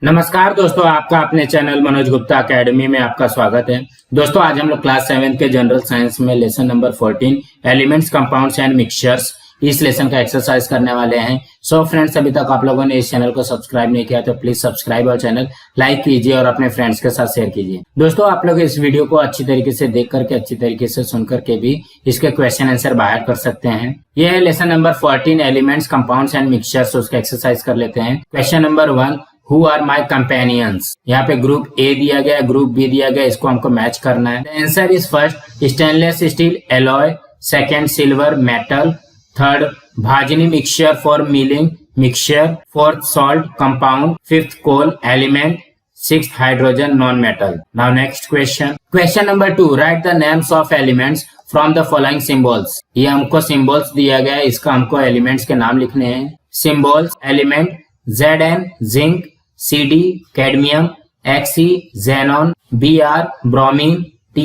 नमस्कार दोस्तों, आपका अपने चैनल मनोज गुप्ता एकेडमी में आपका स्वागत है। दोस्तों आज हम लोग क्लास 7 के जनरल साइंस में lesson number 14 elements, compounds and mixtures इस लेसन का एक्सरसाइज करने वाले हैं। सो फ्रेंड्स, अभी तक आप लोगों ने इस चैनल को सब्सक्राइब नहीं किया तो प्लीज सब्सक्राइब और चैनल लाइक कीजिए और अपने फ्रेंड्स के साथ शेयर कीजिए। दोस्तों आप लोग इस वीडियो को अच्छी तरीके से देख करके, अच्छी तरीके से सुन करके भी इसके क्वेश्चन आंसर बाहर कर सकते हैं। यह है lesson number 14 elements, compounds and mixtures. उसका एक्सरसाइज कर लेते हैं। Question number 1, Who are my companions? यहाँ पे ग्रुप ए दिया गया, ग्रुप बी दिया गया, इसको हमको मैच करना है। The answer is first stainless steel alloy, second silver metal, third bhajini mixture for milling mixture, fourth salt compound, fifth coal element, sixth hydrogen non-metal. Now next question. Question number 2, write the names of elements from the following symbols. ये हमको symbols दिया गया है, इसका हमको elements के नाम लिखने हैं। Symbols element Zn zinc, Cd cadmium, Xe xenon, Br bromine, Ti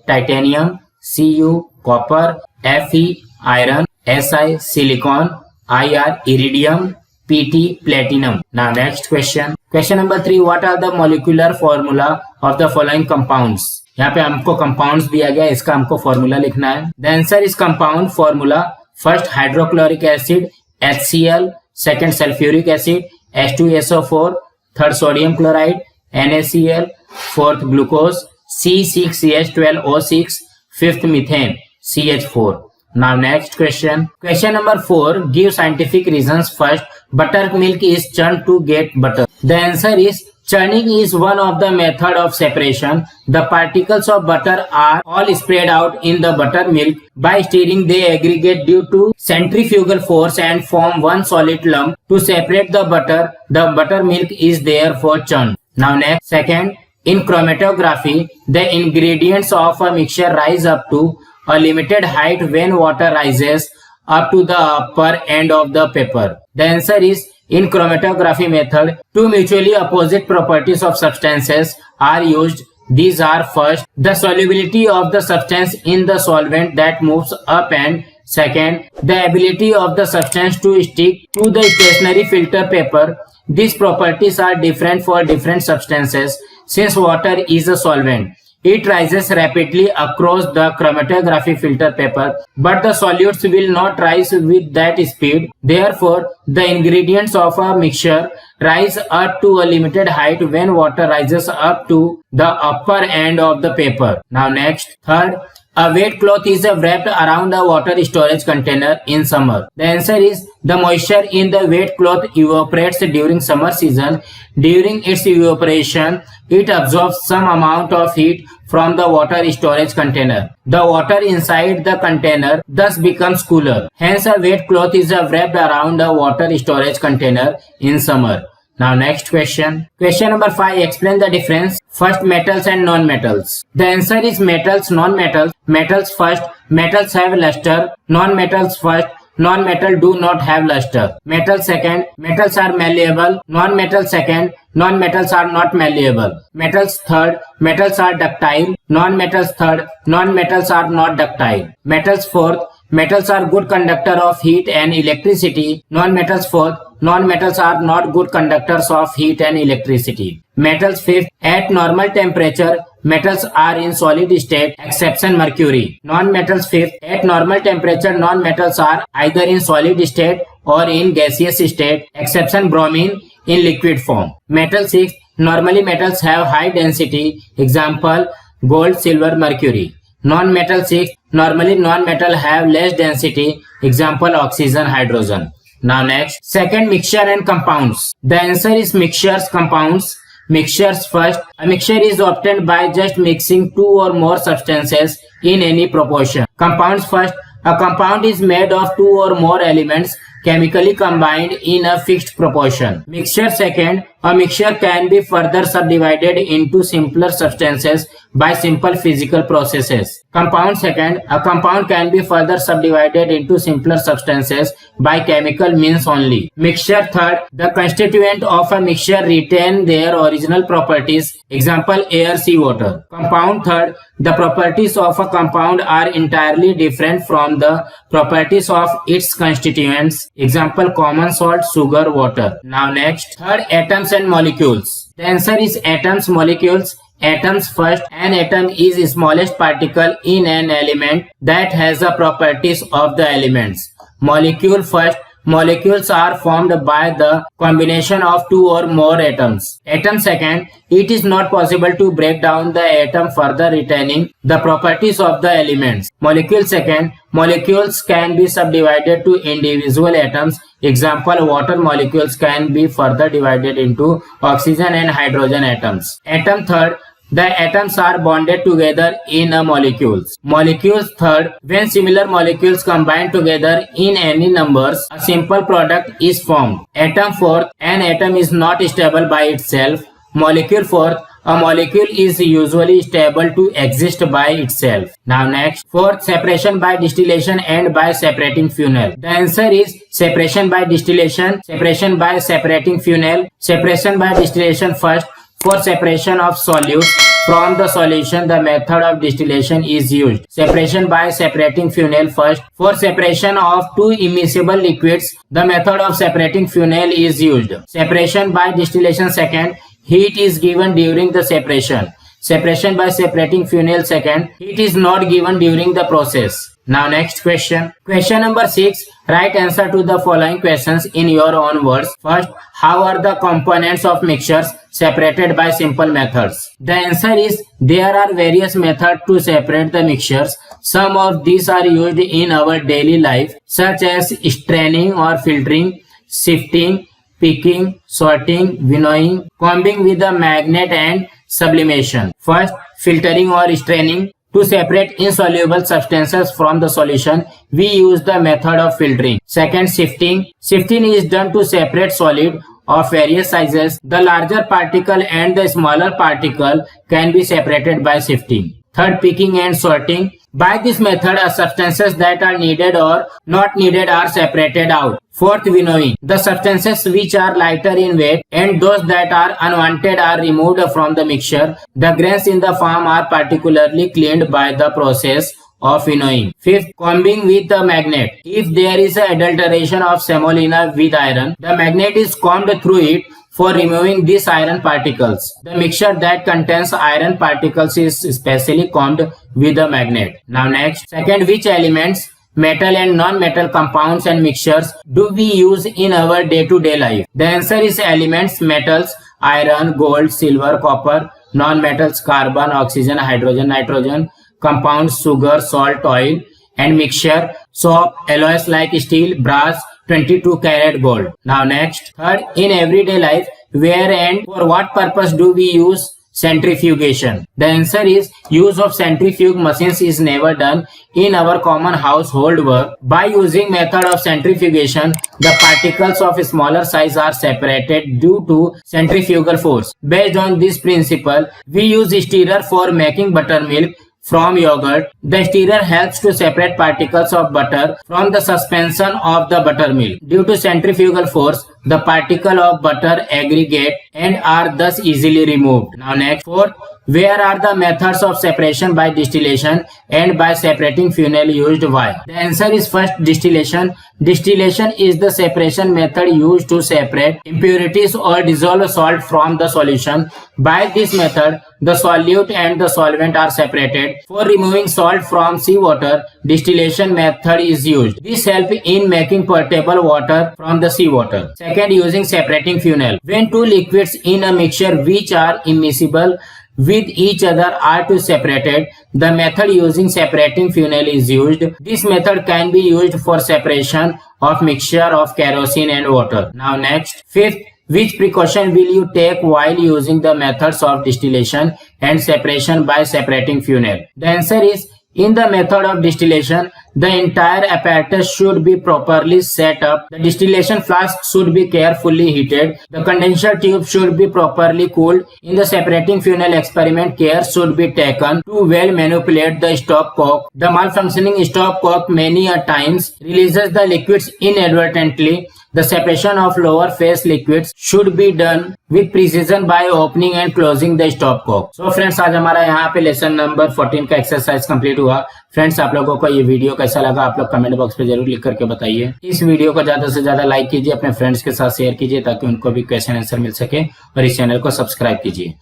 titanium, Cu copper, Fe iron, Si silicon, Ir iridium, Pt platinum. Now next question. Question number 3, what are the molecular formula of the following compounds? यहाँ पे हमको compounds दिया गया है, इसका हमको formula लिखना है। The answer is compound formula. First hydrochloric acid HCl, second sulfuric acid H2SO4, third sodium chloride NaCl, fourth glucose C6CH12O6, fifth methane CH4. Now next question. Question number 4, give scientific reasons. First, buttermilk is churned to get butter. The answer is churning is one of the method of separation. The particles of butter are all spread out in the buttermilk. By stirring, they aggregate due to centrifugal force and form one solid lump. To separate the butter, the buttermilk is therefore churned. Now next, second, in chromatography, the ingredients of a mixture rise up to a limited height when water rises up to the upper end of the paper. The answer is in chromatography method, two mutually opposite properties of substances are used. These are first, the solubility of the substance in the solvent that moves up, and second, the ability of the substance to stick to the stationary filter paper. These properties are different for different substances. Since water is a solvent, it rises rapidly across the chromatography filter paper, but the solutes will not rise with that speed. Therefore, the ingredients of a mixture rise up to a limited height when water rises up to the upper end of the paper. Now next, third, a wet cloth is wrapped around a water storage container in summer. The answer is the moisture in the wet cloth evaporates during summer season. During its evaporation, it absorbs some amount of heat from the water storage container. The water inside the container thus becomes cooler. Hence, a wet cloth is wrapped around a water storage container in summer. Now next question. Question number 5, explain the difference. First, metals and non-metals. The answer is metals, non-metals. Metals first, metals have luster. Non-metals first, non-metal do not have luster. Metals second, metals are malleable. Non-metals second, non-metals are not malleable. Metals third, metals are ductile. Non-metals third, non-metals are not ductile. Metals fourth, metals are good conductor of heat and electricity. Non-metals fourth, non-metals are not good conductors of heat and electricity. Metals fifth, at normal temperature, metals are in solid state, exception mercury. Non-metals fifth, at normal temperature, non-metals are either in solid state or in gaseous state, exception bromine in liquid form. Metal sixth, normally metals have high density, example gold, silver, mercury. Non-metal sixth, normally non-metal have less density, example oxygen, hydrogen. Now next, second, mixture and compounds. The answer is mixtures, compounds. Mixtures first, a mixture is obtained by just mixing two or more substances in any proportion. Compounds first, a compound is made of two or more elements chemically combined in a fixed proportion. Mixture second, a mixture can be further subdivided into simpler substances by simple physical processes. Compound second, a compound can be further subdivided into simpler substances by chemical means only. Mixture third, the constituent of a mixture retain their original properties, example air, sea, water. Compound third, the properties of a compound are entirely different from the properties of its constituents, example common salt, sugar, water. Now next, third, atoms and molecules. The answer is atoms, molecules. Atoms first. An atom is the smallest particle in an element that has the properties of the elements. Molecule first. Molecules are formed by the combination of two or more atoms. Atom second. It is not possible to break down the atom further retaining the properties of the elements. Molecule second. Molecules can be subdivided to individual atoms. Example, water molecules can be further divided into oxygen and hydrogen atoms. Atom third. The atoms are bonded together in molecules. Molecules third. When similar molecules combine together in any numbers, a simple product is formed. Atom fourth. An atom is not stable by itself. Molecule fourth. A molecule is usually stable to exist by itself. Now next, fourth, separation by distillation and by separating funnel. The answer is separation by distillation, separation by separating funnel, separation by distillation first. For separation of solutes from the solution, the method of distillation is used. Separation by separating funnel first. For separation of two immiscible liquids, the method of separating funnel is used. Separation by distillation second. Heat is given during the separation. Separation by separating funnel second. Heat is not given during the process. Now next question. Question number 6. Write answer to the following questions in your own words. First, how are the components of mixtures separated by simple methods? The answer is there are various methods to separate the mixtures. Some of these are used in our daily life, such as straining or filtering, sifting, picking, sorting, winnowing, combing with a magnet, and sublimation. First, filtering or straining. To separate insoluble substances from the solution, we use the method of filtering. Second, sifting. Sifting is done to separate solid of various sizes. The larger particle and the smaller particle can be separated by sifting. Third, picking and sorting. By this method, substances that are needed or not needed are separated out. Fourth, winnowing. The substances which are lighter in weight and those that are unwanted are removed from the mixture. The grains in the farm are particularly cleaned by the process of winnowing. Fifth, combing with a magnet. If there is an adulteration of semolina with iron, the magnet is combed through it for removing these iron particles. The mixture that contains iron particles is specially combed with a magnet. Now next, second, which elements, metal and non-metal compounds and mixtures do we use in our day-to-day life? The answer is elements, metals, iron, gold, silver, copper, non-metals, carbon, oxygen, hydrogen, nitrogen, compounds, sugar, salt, oil, and mixture, soap, alloys like steel, brass, 22 karat gold. Now next, third, in everyday life, where and for what purpose do we use centrifugation? The answer is use of centrifuge machines is never done in our common household work. By using method of centrifugation, the particles of smaller size are separated due to centrifugal force. Based on this principle, we use stirrer for making buttermilk from yogurt. The stirrer helps to separate particles of butter from the suspension of the buttermilk. Due to centrifugal force, the particle of butter aggregate and are thus easily removed. Now next, fourth, where are the methods of separation by distillation and by separating funnel used? Why? The answer is first, distillation. Distillation is the separation method used to separate impurities or dissolve salt from the solution. By this method, the solute and the solvent are separated. For removing salt from seawater, distillation method is used. This helps in making potable water from the seawater. Second, using separating funnel. When two liquids in a mixture which are immiscible with each other are to separated, the method using separating funnel is used. This method can be used for separation of mixture of kerosene and water. Now next, fifth, which precaution will you take while using the methods of distillation and separation by separating funnel? The answer is, in the method of distillation, the entire apparatus should be properly set up. The distillation flask should be carefully heated. The condenser tube should be properly cooled. In the separating funnel experiment, care should be taken to well manipulate the stopcock. The malfunctioning stopcock many a times releases the liquids inadvertently. The separation of lower phase liquids should be done with precision by opening and closing the stopcock. So friends, आज हमारा यहाँ पे lesson number 14 का exercise complete हुआ। Friends, आप लोगों को ये वीडियो कैसा लगा आप लोग कमेंट बॉक्स पे जरूर लिख करके बताइए। इस वीडियो को ज्यादा से ज्यादा लाइक कीजिए, अपने फ्रेंड्स के साथ शेयर कीजिए ताकि उनको भी क्वेश्चन आंसर मिल सके, और इस चैनल को सब्सक्राइब कीजिए।